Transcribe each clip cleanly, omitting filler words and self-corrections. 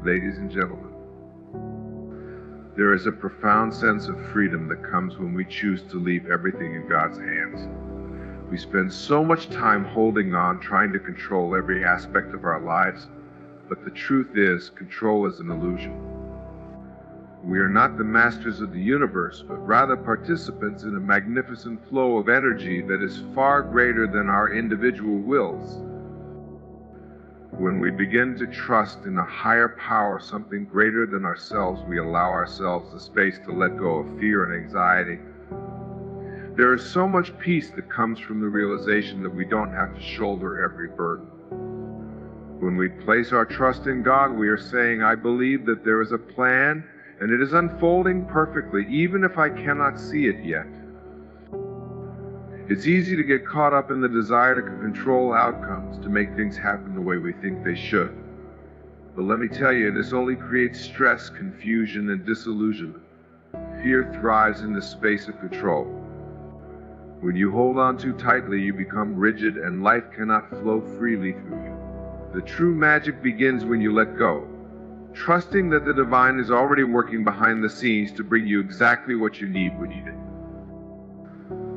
Ladies and gentlemen, there is a profound sense of freedom that comes when we choose to leave everything in God's hands. We spend so much time holding on, trying to control every aspect of our lives, but the truth is, control is an illusion. We are not the masters of the universe, but rather participants in a magnificent flow of energy that is far greater than our individual wills. When we begin to trust in a higher power, something greater than ourselves, we allow ourselves the space to let go of fear and anxiety. There is so much peace that comes from the realization that we don't have to shoulder every burden. When we place our trust in God, we are saying, I believe that there is a plan and it is unfolding perfectly, even if I cannot see it yet. It's easy to get caught up in the desire to control outcomes, to make things happen the way we think they should. But let me tell you, this only creates stress, confusion, and disillusionment. Fear thrives in the space of control. When you hold on too tightly, you become rigid and life cannot flow freely through you. The true magic begins when you let go, trusting that the divine is already working behind the scenes to bring you exactly what you need when you need it.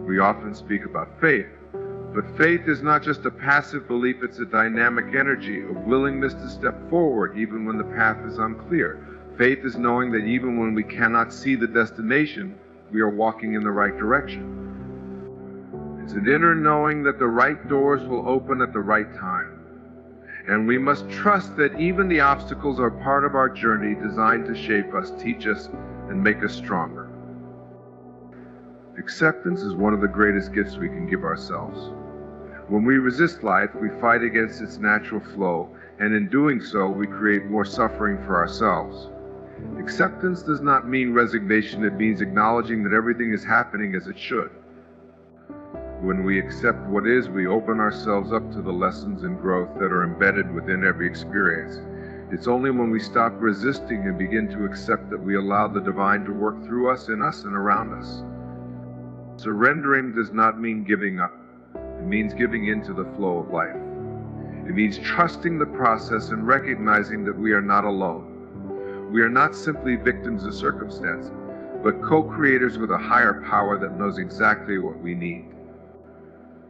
We often speak about faith, but faith is not just a passive belief, it's a dynamic energy, a willingness to step forward even when the path is unclear. Faith is knowing that even when we cannot see the destination, we are walking in the right direction. It's an inner knowing that the right doors will open at the right time. And we must trust that even the obstacles are part of our journey, designed to shape us, teach us, and make us stronger. Acceptance is one of the greatest gifts we can give ourselves. When we resist life, we fight against its natural flow, and in doing so, we create more suffering for ourselves. Acceptance does not mean resignation, it means acknowledging that everything is happening as it should. When we accept what is, we open ourselves up to the lessons and growth that are embedded within every experience. It's only when we stop resisting and begin to accept that we allow the divine to work through us, in us, and around us. Surrendering does not mean giving up. It means giving into the flow of life. It means trusting the process and recognizing that we are not alone. We are not simply victims of circumstance, but co-creators with a higher power that knows exactly what we need.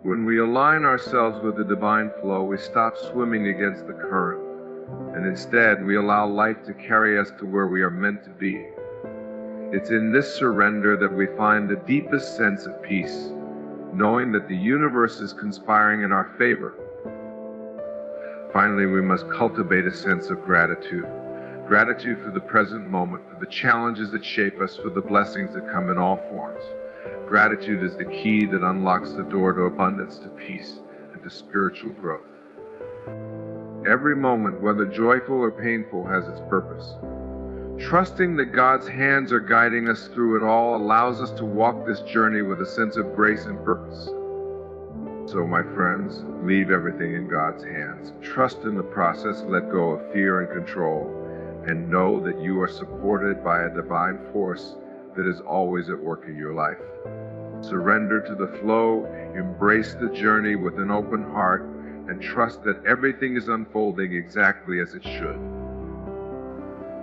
When we align ourselves with the divine flow, we stop swimming against the current, and instead we allow life to carry us to where we are meant to be. It's in this surrender that we find the deepest sense of peace, knowing that the universe is conspiring in our favor. Finally, we must cultivate a sense of gratitude. Gratitude for the present moment, for the challenges that shape us, for the blessings that come in all forms. Gratitude is the key that unlocks the door to abundance, to peace, and to spiritual growth. Every moment, whether joyful or painful, has its purpose. Trusting that God's hands are guiding us through it all allows us to walk this journey with a sense of grace and purpose. So, my friends, leave everything in God's hands. Trust in the process, let go of fear and control, and know that you are supported by a divine force that is always at work in your life. Surrender to the flow, embrace the journey with an open heart, and trust that everything is unfolding exactly as it should.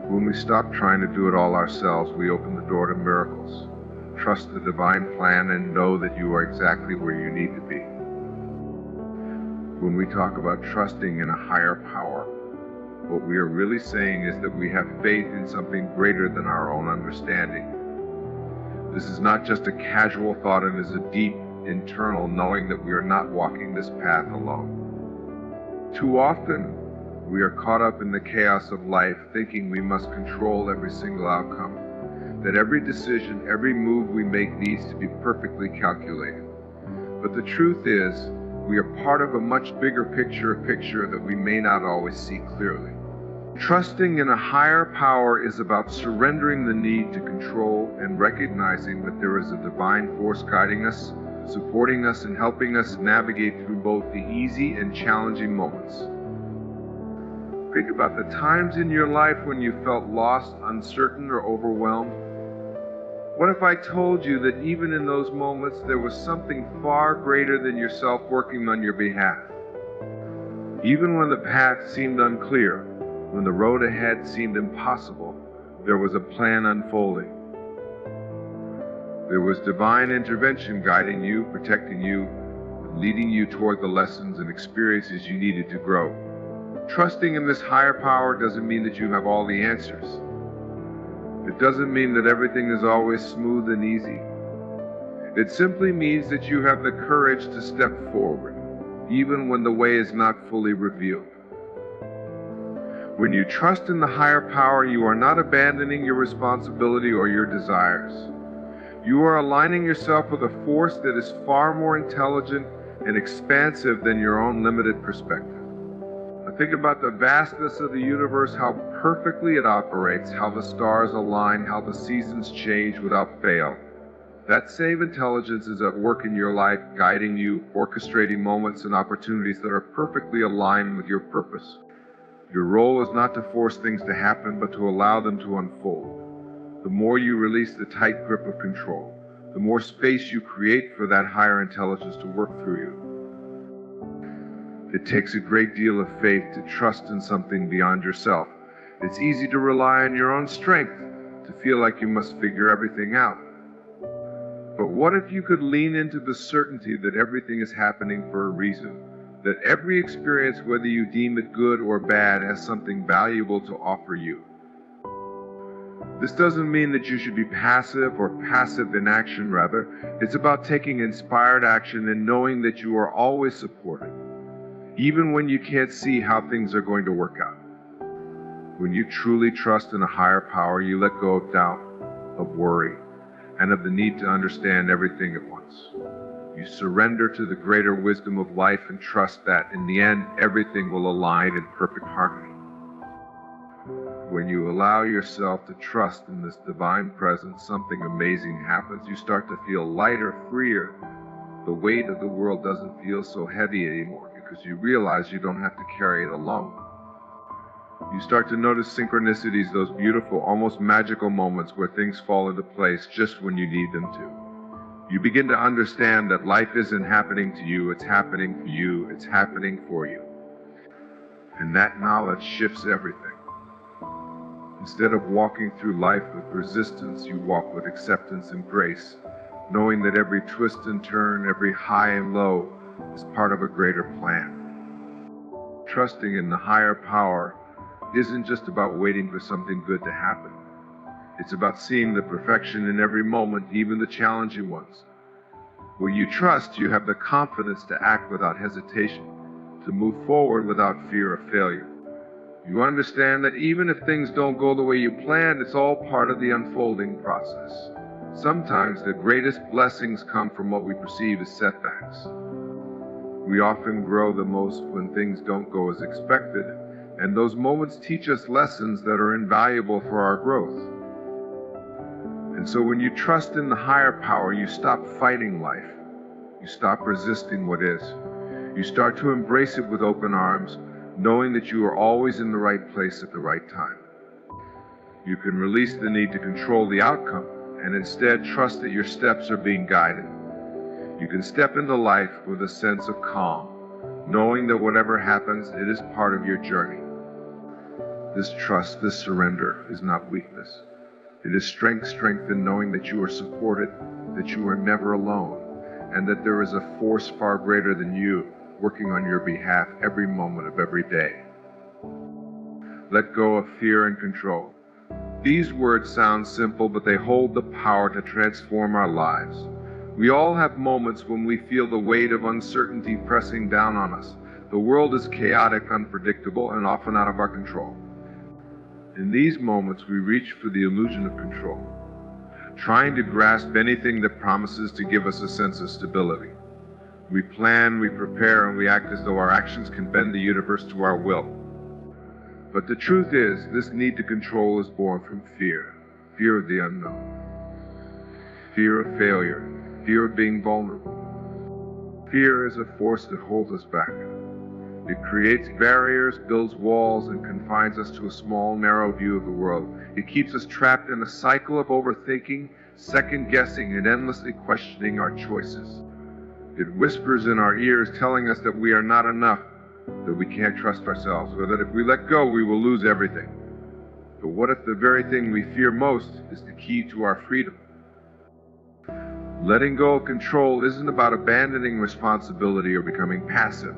When we stop trying to do it all ourselves, we open the door to miracles. Trust the divine plan and know that you are exactly where you need to be. When we talk about trusting in a higher power, what we are really saying is that we have faith in something greater than our own understanding. This is not just a casual thought, it is a deep internal knowing that we are not walking this path alone. Too often, we are caught up in the chaos of life, thinking we must control every single outcome, that every decision, every move we make needs to be perfectly calculated. But the truth is, we are part of a much bigger picture, a picture that we may not always see clearly. Trusting in a higher power is about surrendering the need to control and recognizing that there is a divine force guiding us, supporting us, and helping us navigate through both the easy and challenging moments. Think about the times in your life when you felt lost, uncertain, or overwhelmed. What if I told you that even in those moments there was something far greater than yourself working on your behalf? Even when the path seemed unclear, When the road ahead seemed impossible, there was a plan unfolding. There was divine intervention guiding you, protecting you, leading you toward the lessons and experiences you needed to grow. Trusting in this higher power doesn't mean that you have all the answers. It doesn't mean that everything is always smooth and easy. It simply means that you have the courage to step forward, even when the way is not fully revealed. When you trust in the higher power, you are not abandoning your responsibility or your desires. You are aligning yourself with a force that is far more intelligent and expansive than your own limited perspective. Think about the vastness of the universe, how perfectly it operates, how the stars align, how the seasons change without fail. That same intelligence is at work in your life, guiding you, orchestrating moments and opportunities that are perfectly aligned with your purpose. Your role is not to force things to happen, but to allow them to unfold. The more you release the tight grip of control, the more space you create for that higher intelligence to work through you. It takes a great deal of faith to trust in something beyond yourself. It's easy to rely on your own strength, to feel like you must figure everything out. But what if you could lean into the certainty that everything is happening for a reason, that every experience, whether you deem it good or bad, has something valuable to offer you? This doesn't mean that you should be passive or passive inaction, rather. It's about taking inspired action and knowing that you are always supported, even when you can't see how things are going to work out. When you truly trust in a higher power, you let go of doubt, of worry, and of the need to understand everything at once. You surrender to the greater wisdom of life and trust that, in the end, everything will align in perfect harmony. When you allow yourself to trust in this divine presence, something amazing happens. You start to feel lighter, freer. The weight of the world doesn't feel so heavy anymore, because you realize you don't have to carry it alone. You start to notice synchronicities, those beautiful, almost magical moments where things fall into place just when you need them to. You begin to understand that life isn't happening to you, it's happening for you, it's happening for you. And that knowledge shifts everything. Instead of walking through life with resistance, you walk with acceptance and grace, knowing that every twist and turn, every high and low, is part of a greater plan. Trusting in the higher power isn't just about waiting for something good to happen. It's about seeing the perfection in every moment, even the challenging ones. When you trust, you have the confidence to act without hesitation, to move forward without fear of failure. You understand that even if things don't go the way you planned, it's all part of the unfolding process. Sometimes the greatest blessings come from what we perceive as setbacks. We often grow the most when things don't go as expected, and those moments teach us lessons that are invaluable for our growth. And so when you trust in the higher power, you stop fighting life. You stop resisting what is. You start to embrace it with open arms, knowing that you are always in the right place at the right time. You can release the need to control the outcome and instead trust that your steps are being guided. You can step into life with a sense of calm, knowing that whatever happens, it is part of your journey. This trust, this surrender, is not weakness. It is strength in knowing that you are supported, that you are never alone, and that there is a force far greater than you working on your behalf every moment of every day. Let go of fear and control. These words sound simple, but they hold the power to transform our lives. We all have moments when we feel the weight of uncertainty pressing down on us. The world is chaotic, unpredictable, and often out of our control. In these moments, we reach for the illusion of control, trying to grasp anything that promises to give us a sense of stability. We plan, we prepare, and we act as though our actions can bend the universe to our will. But the truth is, this need to control is born from fear. Fear of the unknown. Fear of failure. Fear of being vulnerable. Fear is a force that holds us back. It creates barriers, builds walls, and confines us to a small, narrow view of the world. It keeps us trapped in a cycle of overthinking, second-guessing, and endlessly questioning our choices. It whispers in our ears, telling us that we are not enough, that we can't trust ourselves, or that if we let go, we will lose everything. But what if the very thing we fear most is the key to our freedom? Letting go of control isn't about abandoning responsibility or becoming passive.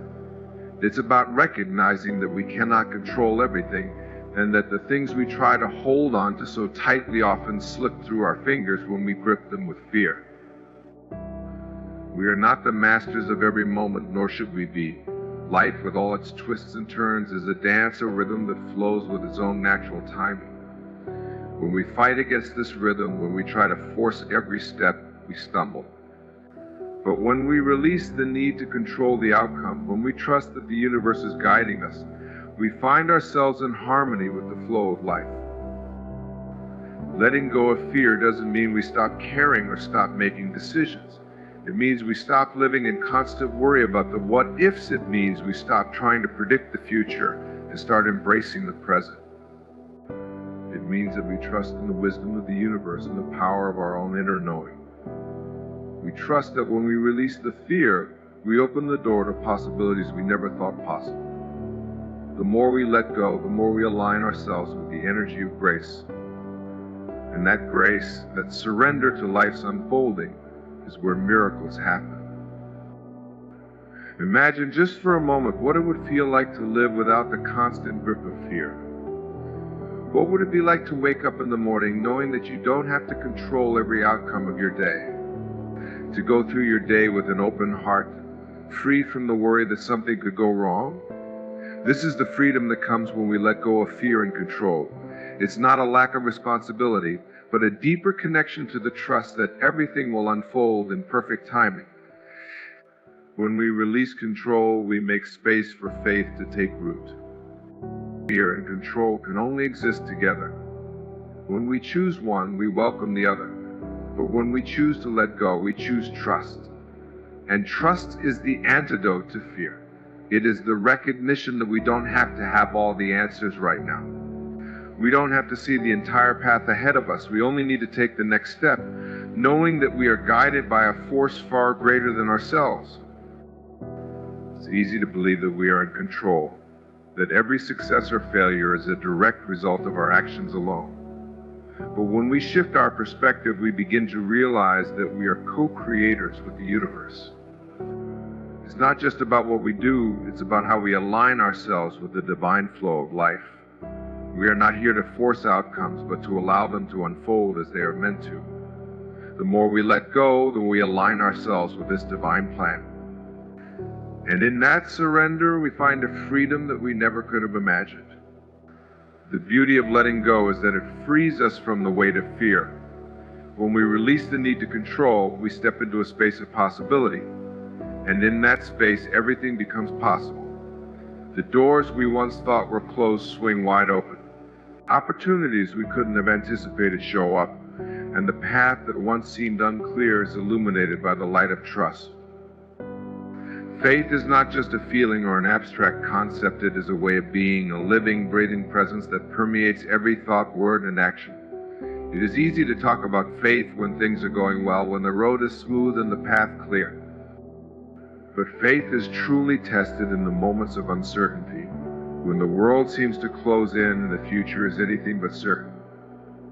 It's about recognizing that we cannot control everything, and that the things we try to hold on to so tightly often slip through our fingers when we grip them with fear. We are not the masters of every moment, nor should we be. Life, with all its twists and turns, is a dance or rhythm that flows with its own natural timing. When we fight against this rhythm, when we try to force every step, we stumble. But when we release the need to control the outcome, when we trust that the universe is guiding us, we find ourselves in harmony with the flow of life. Letting go of fear doesn't mean we stop caring or stop making decisions. It means we stop living in constant worry about the what-ifs. It means we stop trying to predict the future and start embracing the present. It means that we trust in the wisdom of the universe and the power of our own inner knowing. We trust that when we release the fear, we open the door to possibilities we never thought possible. The more we let go, the more we align ourselves with the energy of grace. And that grace, that surrender to life's unfolding, is where miracles happen. Imagine just for a moment what it would feel like to live without the constant grip of fear. What would it be like to wake up in the morning knowing that you don't have to control every outcome of your day? To go through your day with an open heart, free from the worry that something could go wrong? This is the freedom that comes when we let go of fear and control. It's not a lack of responsibility, but a deeper connection to the trust that everything will unfold in perfect timing. When we release control, we make space for faith to take root. Fear and control can only exist together. When we choose one, we welcome the other. But when we choose to let go, we choose trust. And trust is the antidote to fear. It is the recognition that we don't have to have all the answers right now. We don't have to see the entire path ahead of us. We only need to take the next step, knowing that we are guided by a force far greater than ourselves. It's easy to believe that we are in control, that every success or failure is a direct result of our actions alone. But when we shift our perspective, we begin to realize that we are co-creators with the universe. It's not just about what we do, it's about how we align ourselves with the divine flow of life. We are not here to force outcomes, but to allow them to unfold as they are meant to. The more we let go, the more we align ourselves with this divine plan. And in that surrender, we find a freedom that we never could have imagined. The beauty of letting go is that it frees us from the weight of fear. When we release the need to control, we step into a space of possibility. And in that space, everything becomes possible. The doors we once thought were closed swing wide open. Opportunities we couldn't have anticipated show up, and the path that once seemed unclear is illuminated by the light of trust. Faith is not just a feeling or an abstract concept. It is a way of being, a living, breathing presence that permeates every thought, word, and action. It is easy to talk about faith when things are going well, when the road is smooth and the path clear. But faith is truly tested in the moments of uncertainty, when the world seems to close in and the future is anything but certain.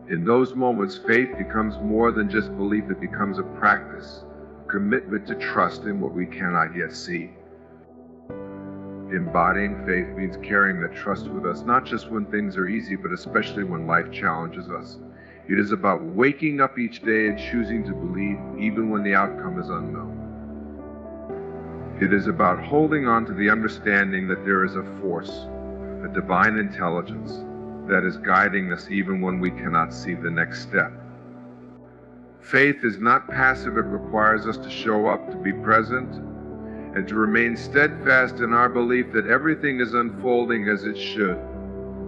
In those moments, faith becomes more than just belief. It becomes a practice, a commitment to trust in what we cannot yet see. Embodying faith means carrying that trust with us, not just when things are easy, but especially when life challenges us. It is about waking up each day and choosing to believe, even when the outcome is unknown. It is about holding on to the understanding that there is a force, a divine intelligence, that is guiding us even when we cannot see the next step. Faith is not passive. It requires us to show up, to be present, and to remain steadfast in our belief that everything is unfolding as it should,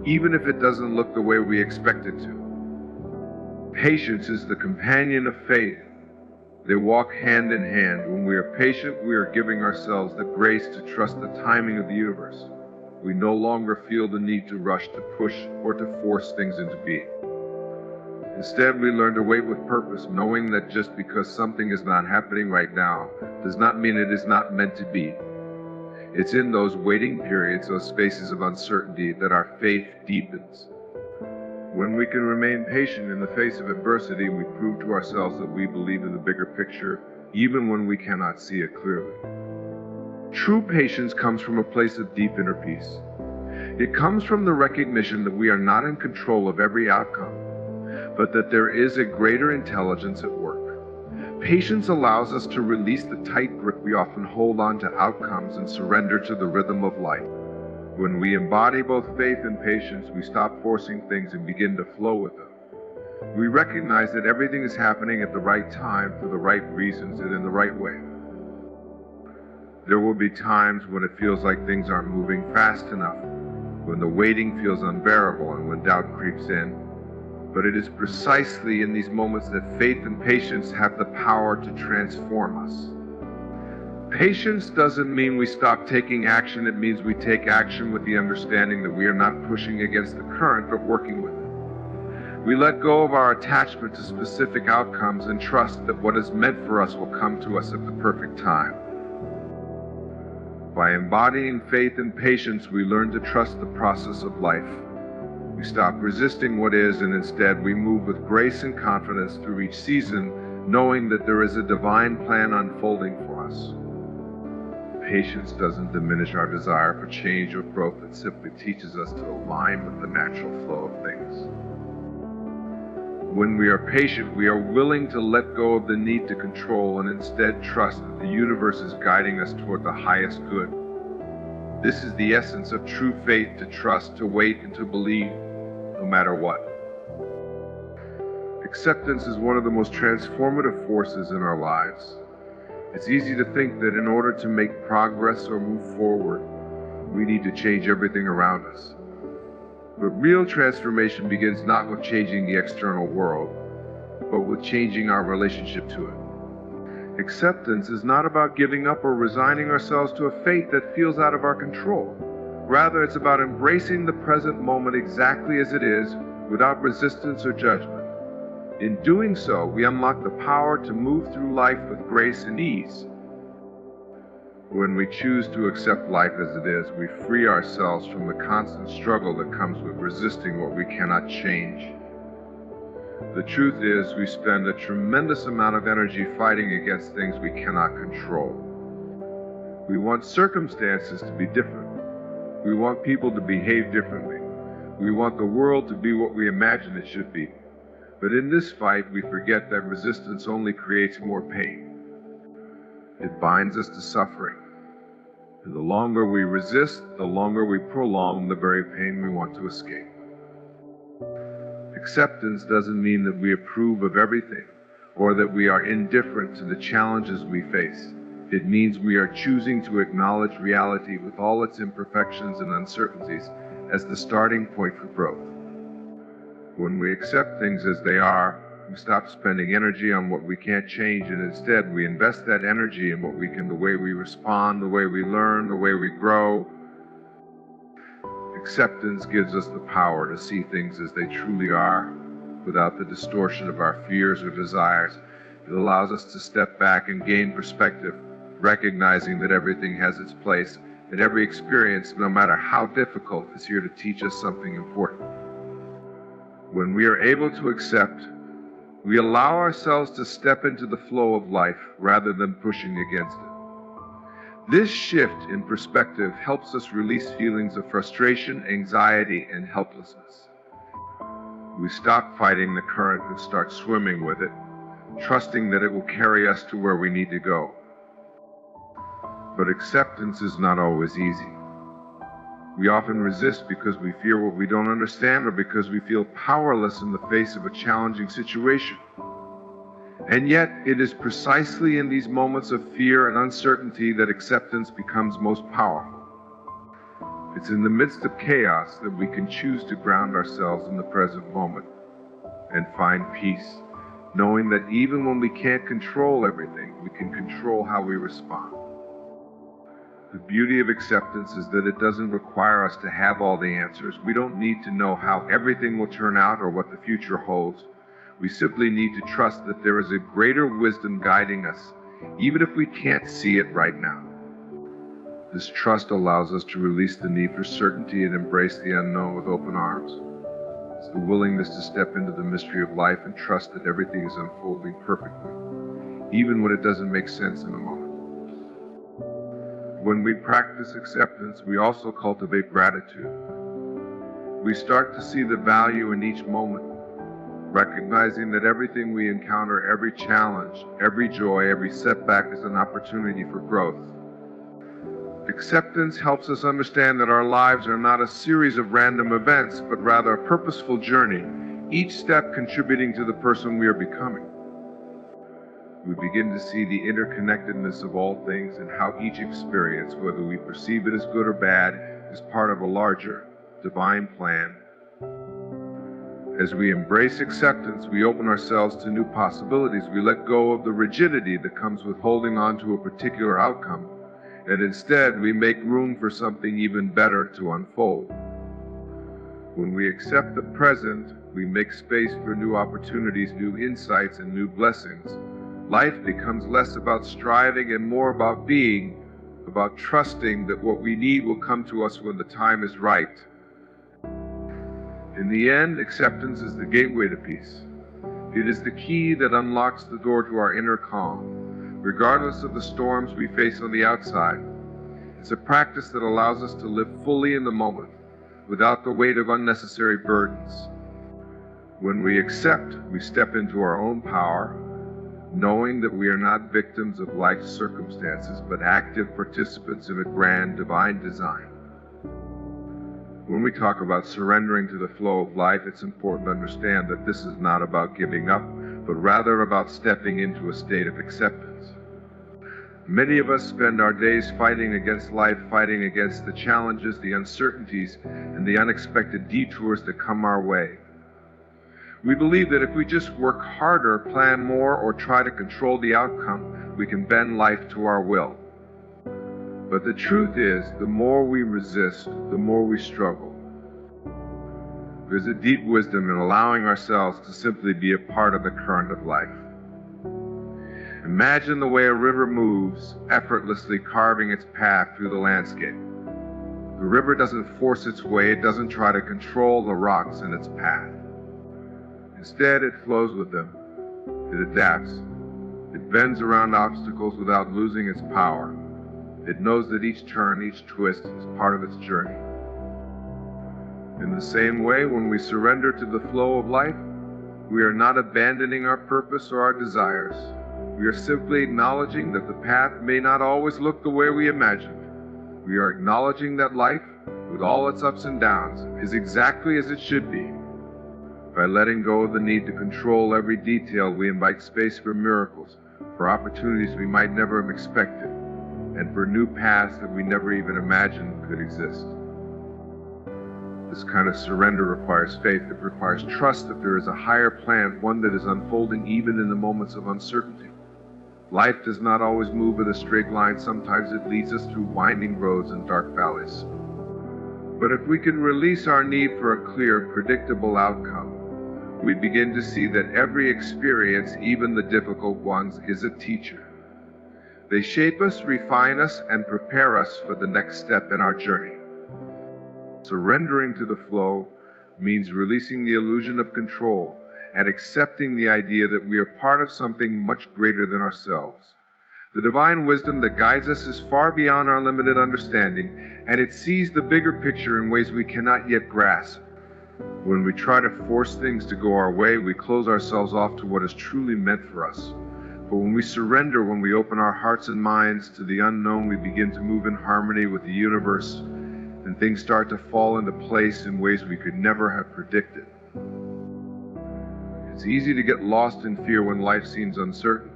even if it doesn't look the way we expect it to. Patience is the companion of faith. They walk hand in hand. When we are patient, we are giving ourselves the grace to trust the timing of the universe. We no longer feel the need to rush, to push, or to force things into being. Instead, we learn to wait with purpose, knowing that just because something is not happening right now does not mean it is not meant to be. It's in those waiting periods, those spaces of uncertainty, that our faith deepens. When we can remain patient in the face of adversity, we prove to ourselves that we believe in the bigger picture, even when we cannot see it clearly. True patience comes from a place of deep inner peace. It comes from the recognition that we are not in control of every outcome, but that there is a greater intelligence at work. Patience allows us to release the tight grip we often hold on to outcomes and surrender to the rhythm of life. When we embody both faith and patience, we stop forcing things and begin to flow with them. We recognize that everything is happening at the right time for the right reasons and in the right way. There will be times when it feels like things aren't moving fast enough, when the waiting feels unbearable and when doubt creeps in. But it is precisely in these moments that faith and patience have the power to transform us. Patience doesn't mean we stop taking action. It means we take action with the understanding that we are not pushing against the current, but working with it. We let go of our attachment to specific outcomes and trust that what is meant for us will come to us at the perfect time. By embodying faith and patience, we learn to trust the process of life. We stop resisting what is, and instead we move with grace and confidence through each season, knowing that there is a divine plan unfolding for us. Patience doesn't diminish our desire for change or growth. It simply teaches us to align with the natural flow of things. When we are patient, we are willing to let go of the need to control and instead trust that the universe is guiding us toward the highest good. This is the essence of true faith: to trust, to wait, and to believe, no matter what. Acceptance is one of the most transformative forces in our lives. It's easy to think that in order to make progress or move forward, we need to change everything around us. But real transformation begins not with changing the external world, but with changing our relationship to it. Acceptance is not about giving up or resigning ourselves to a fate that feels out of our control. Rather, it's about embracing the present moment exactly as it is, without resistance or judgment. In doing so, we unlock the power to move through life with grace and ease. When we choose to accept life as it is, we free ourselves from the constant struggle that comes with resisting what we cannot change. The truth is, we spend a tremendous amount of energy fighting against things we cannot control. We want circumstances to be different. We want people to behave differently. We want the world to be what we imagine it should be. But in this fight, we forget that resistance only creates more pain. It binds us to suffering. And the longer we resist, the longer we prolong the very pain we want to escape. Acceptance doesn't mean that we approve of everything or that we are indifferent to the challenges we face. It means we are choosing to acknowledge reality with all its imperfections and uncertainties as the starting point for growth. When we accept things as they are, we stop spending energy on what we can't change, and instead we invest that energy in what we can, the way we respond, the way we learn, the way we grow. Acceptance gives us the power to see things as they truly are, without the distortion of our fears or desires. It allows us to step back and gain perspective, recognizing that everything has its place, and every experience, no matter how difficult, is here to teach us something important. When we are able to accept, we allow ourselves to step into the flow of life rather than pushing against it. This shift in perspective helps us release feelings of frustration, anxiety, and helplessness. We stop fighting the current and start swimming with it, trusting that it will carry us to where we need to go. But acceptance is not always easy. We often resist because we fear what we don't understand, or because we feel powerless in the face of a challenging situation. And yet, it is precisely in these moments of fear and uncertainty that acceptance becomes most powerful. It's in the midst of chaos that we can choose to ground ourselves in the present moment and find peace, knowing that even when we can't control everything, we can control how we respond. The beauty of acceptance is that it doesn't require us to have all the answers. We don't need to know how everything will turn out or what the future holds. We simply need to trust that there is a greater wisdom guiding us, even if we can't see it right now. This trust allows us to release the need for certainty and embrace the unknown with open arms. It's the willingness to step into the mystery of life and trust that everything is unfolding perfectly, even when it doesn't make sense in the moment. When we practice acceptance, we also cultivate gratitude. We start to see the value in each moment, recognizing that everything we encounter, every challenge, every joy, every setback is an opportunity for growth. Acceptance helps us understand that our lives are not a series of random events, but rather a purposeful journey, each step contributing to the person we are becoming. We begin to see the interconnectedness of all things and how each experience, whether we perceive it as good or bad, is part of a larger, divine plan. As we embrace acceptance, we open ourselves to new possibilities. We let go of the rigidity that comes with holding on to a particular outcome, and instead we make room for something even better to unfold. When we accept the present, we make space for new opportunities, new insights, and new blessings. Life becomes less about striving and more about being, about trusting that what we need will come to us when the time is right. In the end, acceptance is the gateway to peace. It is the key that unlocks the door to our inner calm, regardless of the storms we face on the outside. It's a practice that allows us to live fully in the moment, without the weight of unnecessary burdens. When we accept, we step into our own power, knowing that we are not victims of life's circumstances, but active participants in a grand divine design. When we talk about surrendering to the flow of life, it's important to understand that this is not about giving up, but rather about stepping into a state of acceptance. Many of us spend our days fighting against life, fighting against the challenges, the uncertainties, and the unexpected detours that come our way. We believe that if we just work harder, plan more, or try to control the outcome, we can bend life to our will. But the truth is, the more we resist, the more we struggle. There's a deep wisdom in allowing ourselves to simply be a part of the current of life. Imagine the way a river moves, effortlessly carving its path through the landscape. The river doesn't force its way, it doesn't try to control the rocks in its path. Instead, it flows with them. It adapts. It bends around obstacles without losing its power. It knows that each turn, each twist is part of its journey. In the same way, when we surrender to the flow of life, we are not abandoning our purpose or our desires. We are simply acknowledging that the path may not always look the way we imagined. We are acknowledging that life, with all its ups and downs, is exactly as it should be. By letting go of the need to control every detail, we invite space for miracles, for opportunities we might never have expected, and for new paths that we never even imagined could exist. This kind of surrender requires faith. It requires trust that there is a higher plan, one that is unfolding even in the moments of uncertainty. Life does not always move in a straight line. Sometimes it leads us through winding roads and dark valleys. But if we can release our need for a clear, predictable outcome, we begin to see that every experience, even the difficult ones, is a teacher. They shape us, refine us, and prepare us for the next step in our journey. Surrendering to the flow means releasing the illusion of control and accepting the idea that we are part of something much greater than ourselves. The divine wisdom that guides us is far beyond our limited understanding, and it sees the bigger picture in ways we cannot yet grasp. When we try to force things to go our way, we close ourselves off to what is truly meant for us. But when we surrender, when we open our hearts and minds to the unknown, we begin to move in harmony with the universe, and things start to fall into place in ways we could never have predicted. It's easy to get lost in fear when life seems uncertain.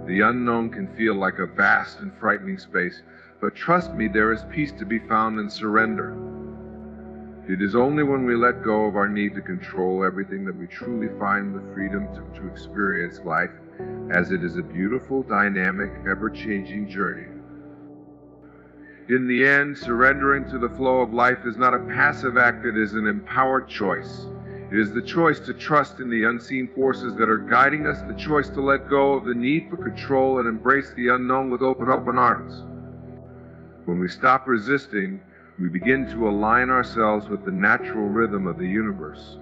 The unknown can feel like a vast and frightening space, but trust me, there is peace to be found in surrender. It is only when we let go of our need to control everything that we truly find the freedom to experience life as it is a beautiful, dynamic, ever-changing journey. In the end, surrendering to the flow of life is not a passive act, it is an empowered choice. It is the choice to trust in the unseen forces that are guiding us, the choice to let go of the need for control and embrace the unknown with open arms. When we stop resisting, we begin to align ourselves with the natural rhythm of the universe.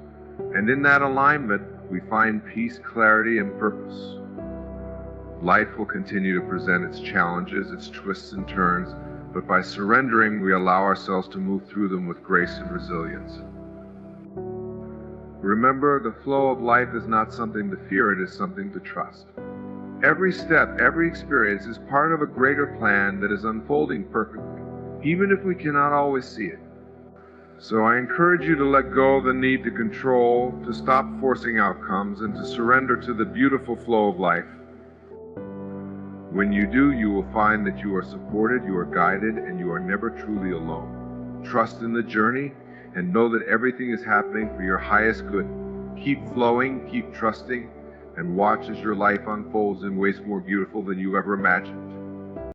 And in that alignment, we find peace, clarity, and purpose. Life will continue to present its challenges, its twists and turns, but by surrendering, we allow ourselves to move through them with grace and resilience. Remember, the flow of life is not something to fear, it is something to trust. Every step, every experience is part of a greater plan that is unfolding perfectly, even if we cannot always see it. So I encourage you to let go of the need to control, to stop forcing outcomes, and to surrender to the beautiful flow of life. When you do, you will find that you are supported, you are guided, and you are never truly alone. Trust in the journey and know that everything is happening for your highest good. Keep flowing, keep trusting, and watch as your life unfolds in ways more beautiful than you ever imagined.